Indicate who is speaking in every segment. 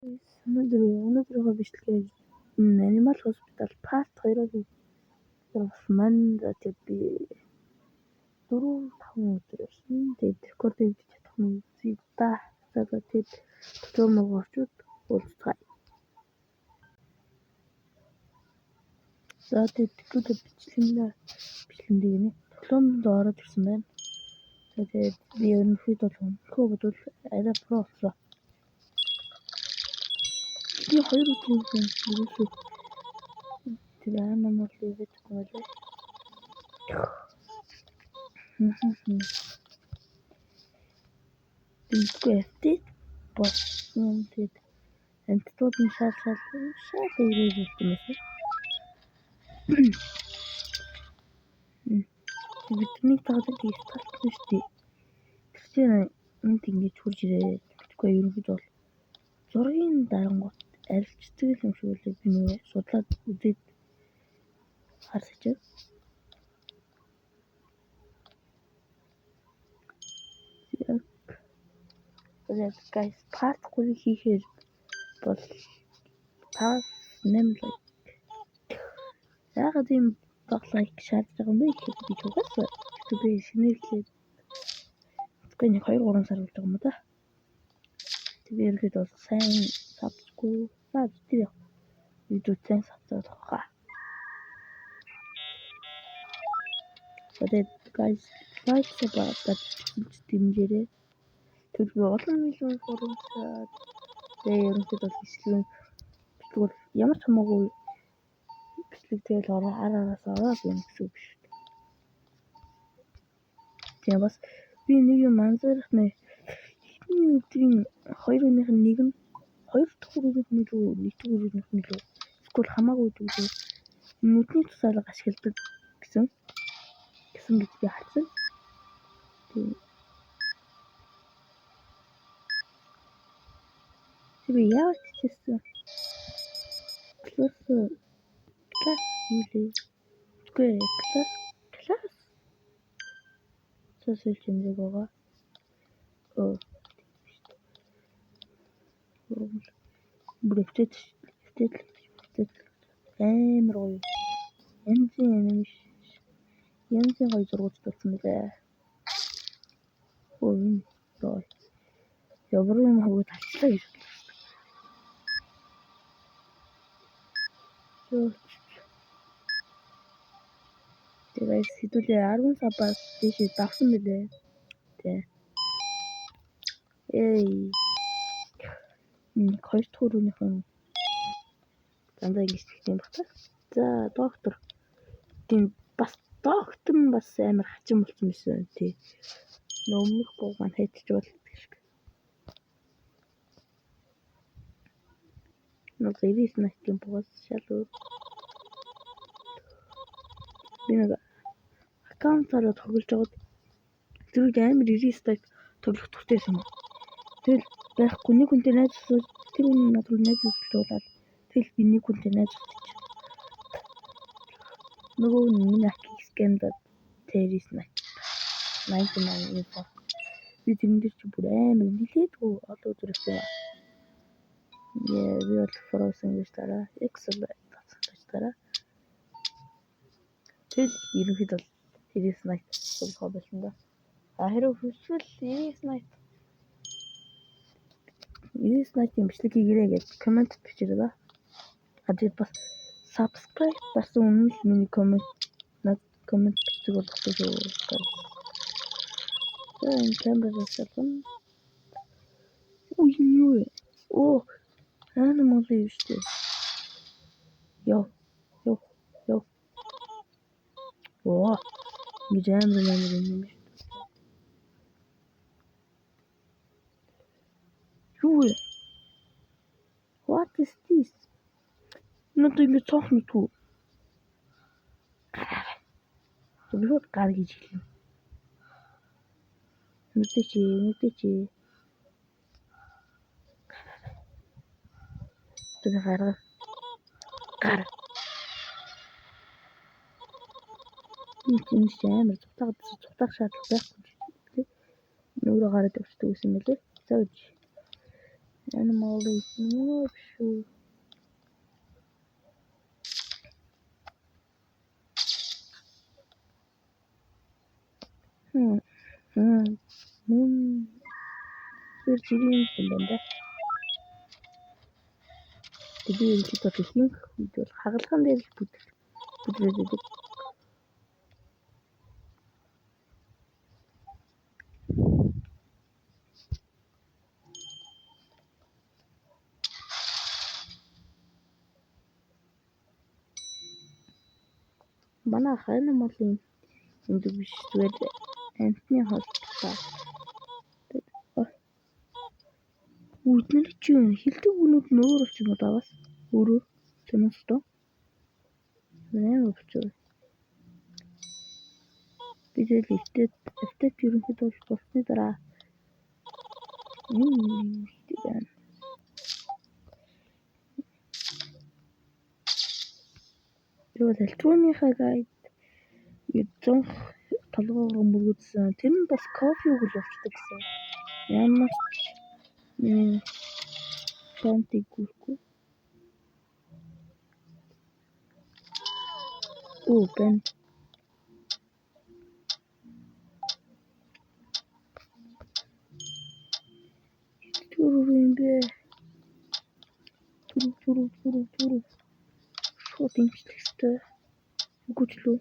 Speaker 1: Өнөөдрийнхөө бичлэгээ Animal Hospital Part 2-оор маань тэгээд би 4-5 өдөр явсан. Тэгээд рекорд хийж чадах нь үзье да. Тэгээд төмөр мөрчүүд уулзцгаая. За тэгээд бичлэгэний тоглоомд ороод ирсэн байна. Тэгээд би ерөнхийдөө хөө бодвол арай про болсон. Би 2 өдрийн өмнө тэгээ Animal хийгээд байлаа. Тэгээд болсон. Тэгээд антидотын шаардлагатай ирээд ирсэн юм. Бидний таадаг сталт биш тий. Тэгэхээр энд ингэж хурж ирээ. Тэгэхгүй ерөнхийдөө бол зургийн дарангууд арилждаг юм шиг үлээ би нөө судлаад үзээд харсаж байна. Тэгээд guys part 3 хийхээр бол 5-8 лайк. Яагаад ийм баг лайк шаардж байгаа юм бэ гэхэд би чугаас би шинэлээд тэгвэл 2-3 сар болж байгаа юм да. Тэгээд ирэхэд бол сайн сабсгүй тийм видеотэй сабсаад байгаа. Тэгээд guys лайк хийгээд дэмжээрэй. Тэр би олон миллион фолловерсаад тэгээд ерөнхийдөө бол бичлэг бол ямар ч хамаагүй бичлэг тэгэл араас ороод юм гэсэн үг шүү дээ. Тэгээ бас би нэг юм анзаарах нэ эхний өдрийн 2-ных нь нэг нь 2 дахь өрөөнд нь лөө 1 дахь өрөөнд нь лөө эсвэл хамаагүй дүүгээ нүдний тусаалга ашигладаг гэсэн гэж би харсан. Би яагаад ч гэсэн класс юу лээ. Тэгвэл класс social хэмжээг байгаа. Бүрэгтэй амар гоё. Янзын гоё зургууд болсон байлаа. Энэ гоё. Ямар юм хавуу талчлаа гэж. Тэгээд хэдүүлээ 10 сабаас дэше давсан билээ. Тэ. Хоёр дахь өрөөнийх нь дандаа ингэж хэлсэн багтаа. За доктор тийм бас доктор нь бас амар хачин болсон байсан тий. Өмнөх бог маань хайчж бол гэх. Нэг 99 найтын богоос шал өөр. Би нэг аккаунтаараа тоглож байгаад зэрэг амар 99 найт тоглох туртайсан юм. Тэгэл байхгүй нэг хүнтэй найзлуулаад тэр хүн надад найзлуулаад тэгэл би нэг хүнтэй найзлуулчих. Нөгөө миний аккаунт скэмдад тэрис найт 99 info. Би тэрэн дээр чи бүр амар нилээдгүй олон өдрөөсөө. Би бол форосын гэж дараа Excel тацаж дараа. Тэгэл ерөнхийдөө 99 найт болгоо болсон да. Хэрэг хүсвэл 99 найтын бичлэг хийгэрэй гэж комент бичээрэй да. Тэгээд бас subscribe гэсэн үнэн л миний комент бичдэг болох шүү. Энэ камераас авсан. Юу вэ? Animal юу шүү дээ. Йоо. Мижаамэр юм. Юу вэ? What is this? Надад ингэ цонх мэдгүй. Зөвхөн гар гэж хэлнэ. Нүдэж. Тэр гар. Энэ амар цутах шаардлага байхгүй. Нүрэ гараад өгчдөг юм билээ. За үгүй. Animal eat шүү. Тэр жирийн юм байна. Би энэ ч ихэнх үед бол хагалгаан дээр л бүдрээд байдаг. Манай хайн малын энэ биш зүгээр антны холбоо. Үднэр чи хилдэг үнүүд нь өөр ч юм уу даа бас өөрөө сонирхолтой. Нэр өчөө. Бидэл эвтет ерөнхийдөө болсны дараа байна. Юу электроныхаа гайд 100 толгоогоо мөргөдсөн. Тэр нь бас кофе өгөл болчтой гэсэн. Ямар тантиг гүргүй. Бэн. Түрүүн бэ. Түрүү. Шууд имчилгэхтэй. Үгүйчлөө.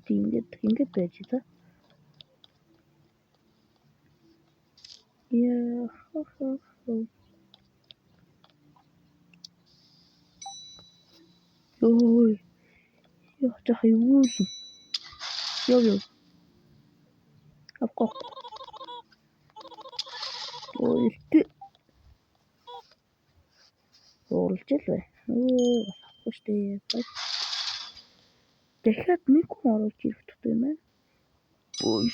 Speaker 1: Тийм ингээд байж та. Яа. Ой. Яа жах юу. Ёо. Апко. Ой. Орлж л бай. Апкоштэй. Дахиад нэг хүн оруулж ирэх хэрэгтэй юм байна. Ой.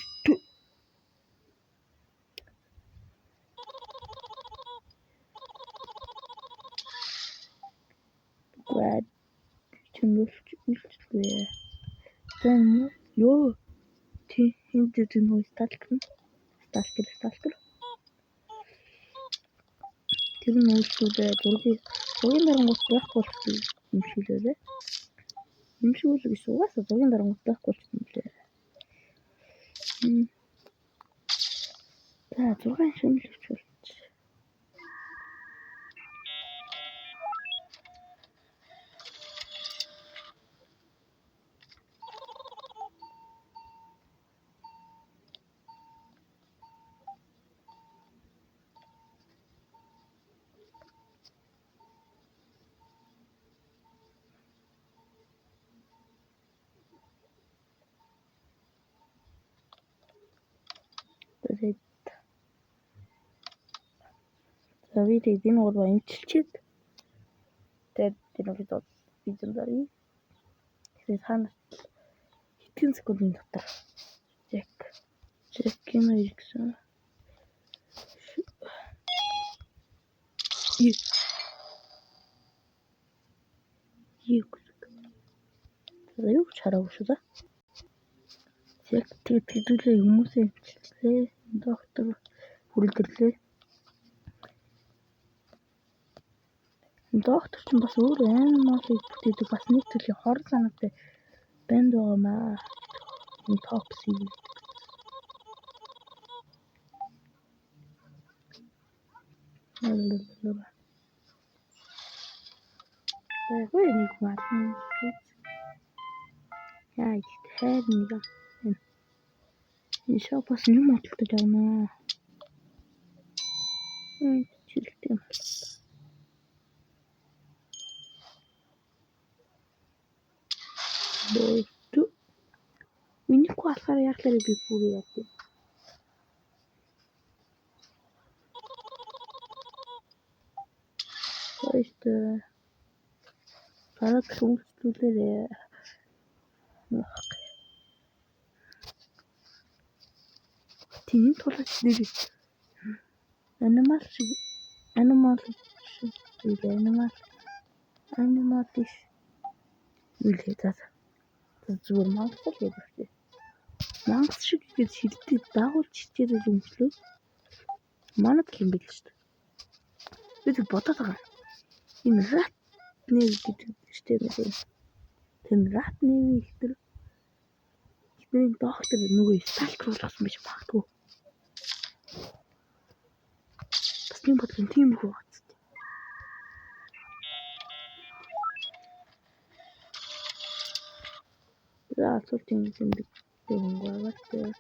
Speaker 1: Глад чимэлчгүй. Тэн ёо. Тэнд нөө сталкер. Тэр нь өөрсдөө зургийн дарангуут байх болчих юм шиг лээ. Юм шиг л гэсэн угаасаа зургийн дарангуут байх болчих юм лээ. За 6 шимлэгч болчих. За видео энэ гол имчилчихэд тэгээд энэ видео дарыг. Тэгээд хаана хэдхэн секундын дотор Jack юм ирсэн. Юу чараагүй шүү да. Jack тэгээд хэдүүлээ хүмүүсээ имчиллээ. Доктор хүрэлдэрлээ. Доктор ч бас өөр animal-ыг бүтээдэг бас нэг төрлийн хор санаатай банд байгаамаа. Энэ токси. Ой нэг мартын. Яа ихтэй нэг. Энэ шопос юм бодлоо жаана. Чилтэй. Боо. Миний болохоор яг л би бүр яа. Ойтой. Парад хүмүүстүүлээ. Тinin тулаач нэр animal биш. Үлээ зүгээр мангас л гэдэг. Мангас шиг гэж шилдэг дагуулж хичээдэг юм шүү. Манайд л юм биш шүү. бид бодоод байгаа. Энэ ратны гэдэг систем ээ. Тэр ратны ихтер ихний доктор нөгөө сталкруулсан биш багтгүй. Бас юм бодлоо тийм их байгаа. За асуултын зэмдэг хөнгөвтэй.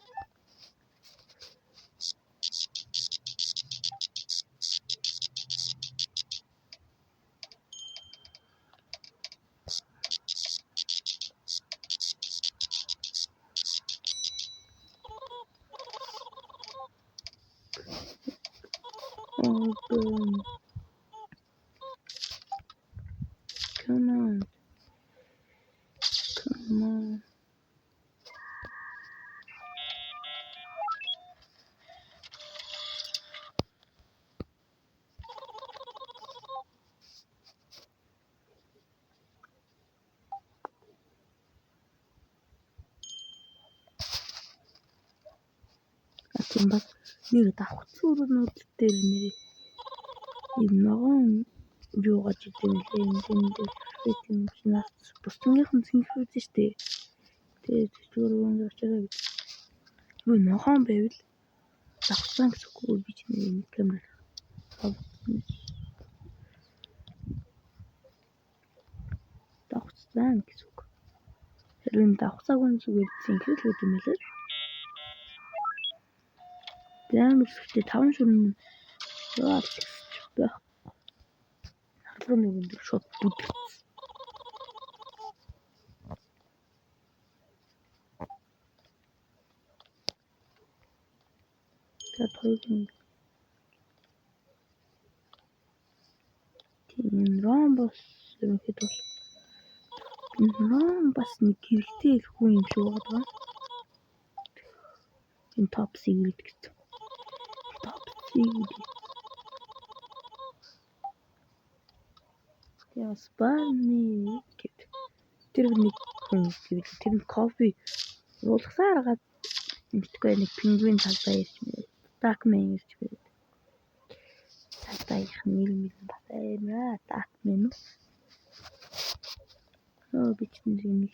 Speaker 1: Come on. Тийм бас нэг давхцуурнууд дээр нэр юм ногоон юу гаж идэв лээ энэ тийм чинаас бусдынхын синхрониз штэ. Тэгээд зүгээр очоод юу ногоон байвал давхцаан гэсгүй би чинь камер давхцаан гэсэн. Хэрвээ давхцаагүй зүгээр синхрониз гэдэг юм лээ. Ямар сүртэй 5 шүрэн яа байх. Харбар нэг өндөр шот бүдэрсэн. Тэгээд хоёрын тийм ромбос ерөнхийдөө ромбос нэг хэрэгтэй хүн юм шиг байгаа. Энэ топ сигрет гэсэн. Топ сигрет. Яс бааны гэд. Тэр нэг хүн гэвэл тэр нь кофе уулгасаар гад мэдгүй нэг пингвин талбай ирж мэ. Дакмен ирж мэ. Талбай их нэр байна. Дакмен. Би ч нэг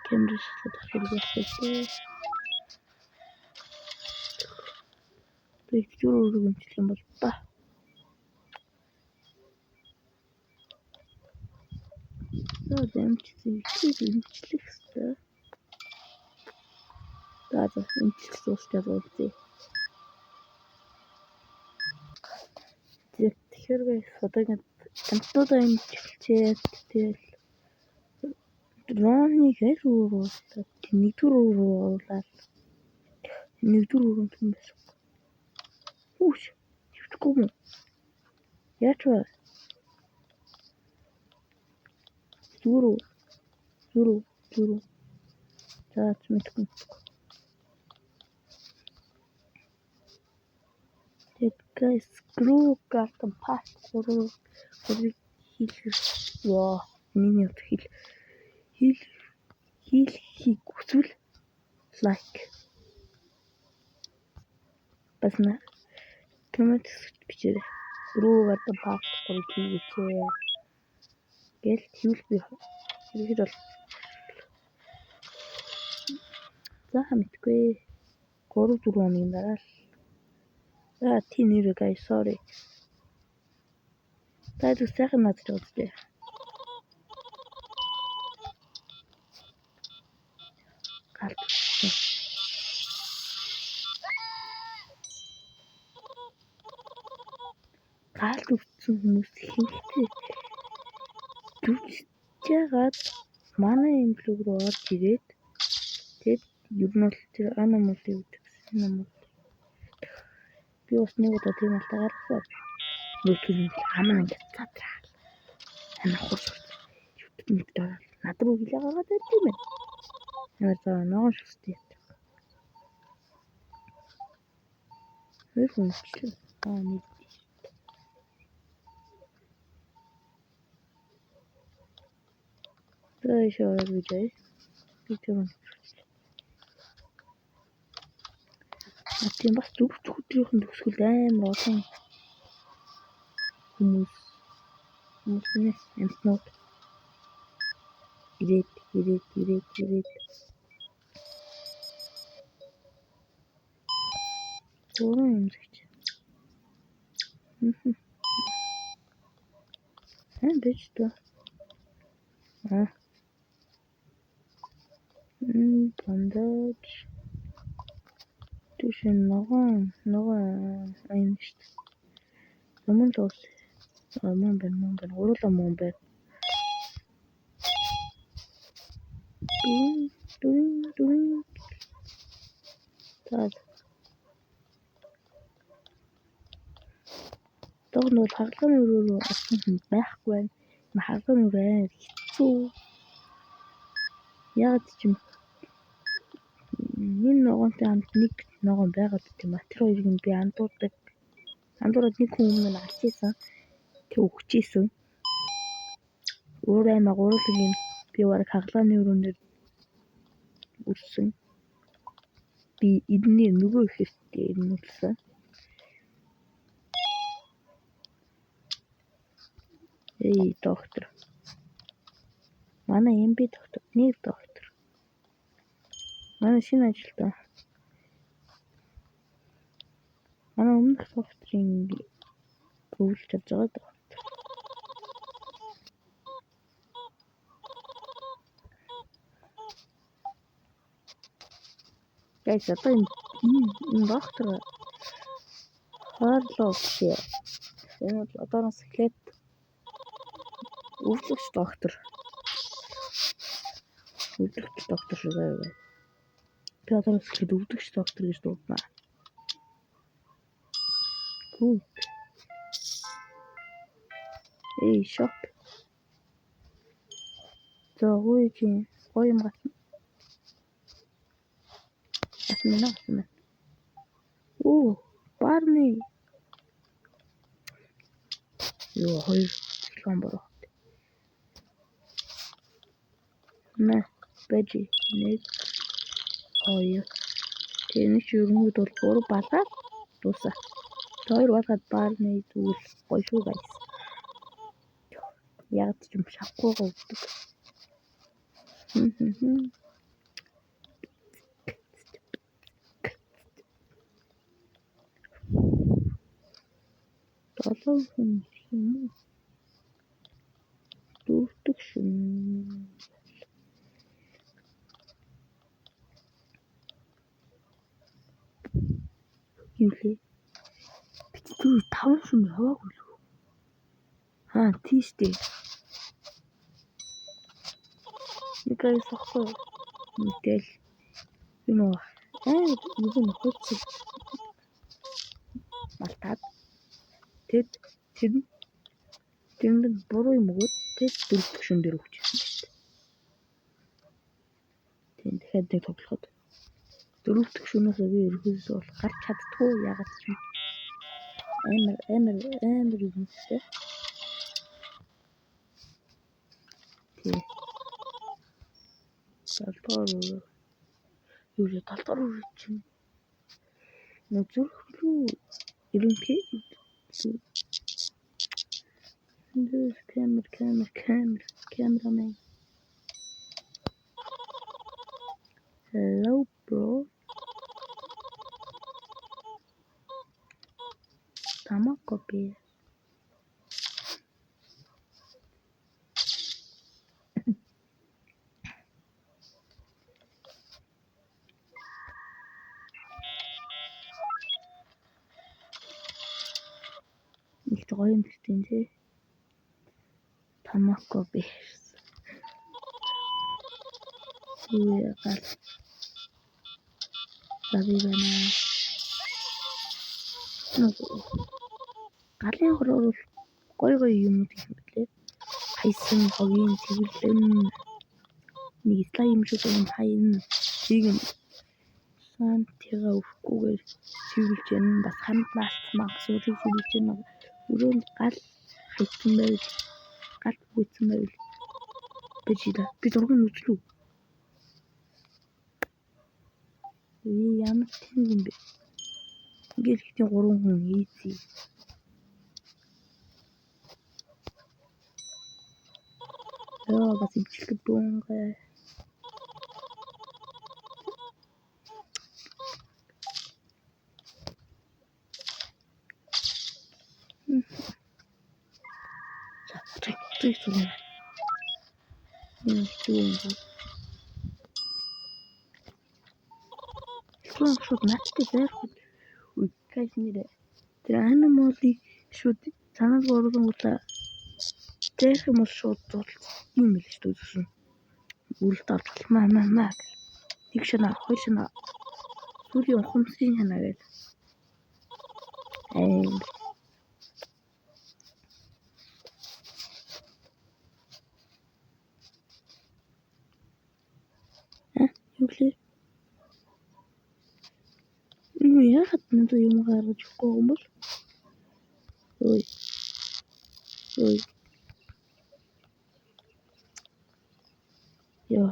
Speaker 1: камер шилжүүлж ахуулсан. Тэг юу юм бол та. Дэмжлэх хэрэгтэй. За дэмжлэх суустай болзээ. Тэгэхээр одоогийн гантуудаа дэмжлээ. Тэгэл дроныг хариулуулаад нэгдүгээр рүү оруулаад нэгдүгээр рүү юм байсан. Үгүй хэвчгүй юм. Яач вэ? Зүрүү. За мэдгүй. Тэгээд screw card pass гурыг хийлгэр ёо миний хийх хүсвэл like басна коммент бичээрэй. Screw card pass гурыг хийгээч. Гэл тэгвэл би хэрэгэд бол за мэдгүй 3-4 хоногийн дараа л тийм нэр guys sorry. Таад сайхан надад үзтээ. Галт өгсөн хүмүүс ихэнхдээ дүржээгээд манай имплог руу орж ирээд тэгэд ер нь бол тэр аномали үзсэн юм. Би бас нэг удаа тийм алтай гаргасан. Нүгэл хамаа ингэ цатраа. Амин хурц. YouTube дээр над руу хилээ гаргаад байт юм байна. Ямар заа ногоон шүстэй. Хөөе хүнчлээ. Нэг шоур видео. Видео. Тийм бас өдрийнхэн төгсгөл амар олон хүмүүс амтнууд ирээд өөрөө юм зэгч. Бэж та. Бандаж. Түшин ногоон айн шүү дээ. Өмнө л ус. Мөн байна. Уруула мөн байна. Дүн. За. Дог нь бол хагалгааны өрөөрөө авсан хүн байхгүй байна. Хагалгааны өрөө хэцүү. Яг ч юм энэ ногоонтой хамт нэг ногоон байгаад тийм матер хоёрыг нь би андуураад нэг хүн өмнө алчижсэн. Тэг өгчээсэн. Өөр аймаг уруулаг юм би бараг хагалгааны өрөөнөр үрсэн. Би эдний нөгөө ихтэй ирнүүлсэн. Эй доктор. Манай МБ доктор, нэг доктор. Манай шинэ ажилтан. Манай өмнөх докторын өвлж чадж байгаа доктор. Guys, одоо энэ доктор хоорлоо гэхээ. Энэ бол одооноос эхлээд өвлөгч доктор шиг байв. Би одооноос эхлээд өвлөгч доктор гэж дуудана. Good. Эй, шоп. За, гоё юм гатна. Асмина. Оо, Барни. Ёо, хоёр цэглэн бороо. На, бэжи. Нэг, хоёр. Тэний чирмүүд бол 3 балаад дуусаа. Хоёр балгаад Барни зүйл гоё шүү guys. Яг ч юм шавахгүй гоодог. Долоо хүн юм уу? Дүүрдэг шин. Юулээ? Битүү 5 шин яваагүй л. Тийштэй. Никай сохгүй. Мэтэл. Юу нэг хөцөл. Малтаад. Тэнд буруу юм өгөөд дөрөвдөг шин дээр өгчихсэн шүү дээ. Тийм дахиад нэг тоглоход дөрөвдөг шөнөөс би ерөөсөө бол гарч чаддгүй ягаад ч юм. Амар юм шүү. Тийм. Талбар чинь нэг зүрхлүү ерөнхий камерамен. Hello bro. Тамакопи. Их гоё юм тий. Тамакопи. Гал. Забивана. Галын хороор гоё юм гэх юм лээ. Хайсан хогийн цэвэрлэн нэг слайм юм шиг юм хайна. Тийг нь сантига өвхгүйгээр цэвэрлж байна. Бас хамт маас suurыг цэвэрлж байна. Өрөөнд гал хайсан байвал гал гүйцэн байвал би зургийг үзлүү. Ямар тийм юм бэ? Ингээл ихтэй 3 хүн ийзий. Яа бас ивчлэг дуунгаа. Тэг зүйл. Юу. Шууд наачтай зайрах. Үгүй нэрэ. Тэр анималыг шууд санааг оруулангуудаа зайрах юм бол шууд зулц юм л шүү дээ. Үлд авч маа. Нэг шана, хоёр шана. Сүрийн ухамсын шана гэдэг. Юу лээ? Яагаад надад юм гаргаж өгөхгүй юм бол? Ой. Яа.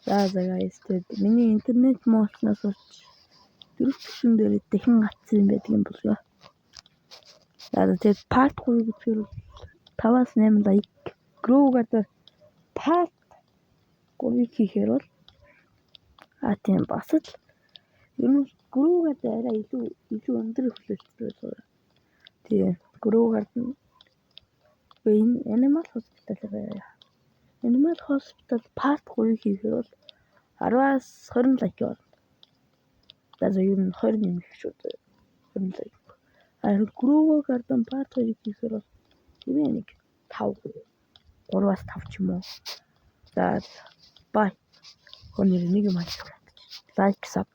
Speaker 1: За guys, миний интернет мууснаас болж дөрөвчсөн дээр дахин гацсан байдаг юм бол яа. Тэгээд part 3 гэхээр 5-8 лайк grow-гаар part 3-ыг хийхээр бол тийм бас л ер нь grow-гаар арай илүү өндөр хүлээлттэй байна. Тэгээ grow-гаар нь Animal Hospital part 3-ыг хийхээр бол 10-аас 20 лайк явна. За ер нь 20 нэмэх шүү дээ. 20 лайк. Grow-гаар part 2-ыг хийхээр бол нэг 5 3-аас 5 ч юм уу. За бай. Хоног нэг юм хэлэх. Лайк саб.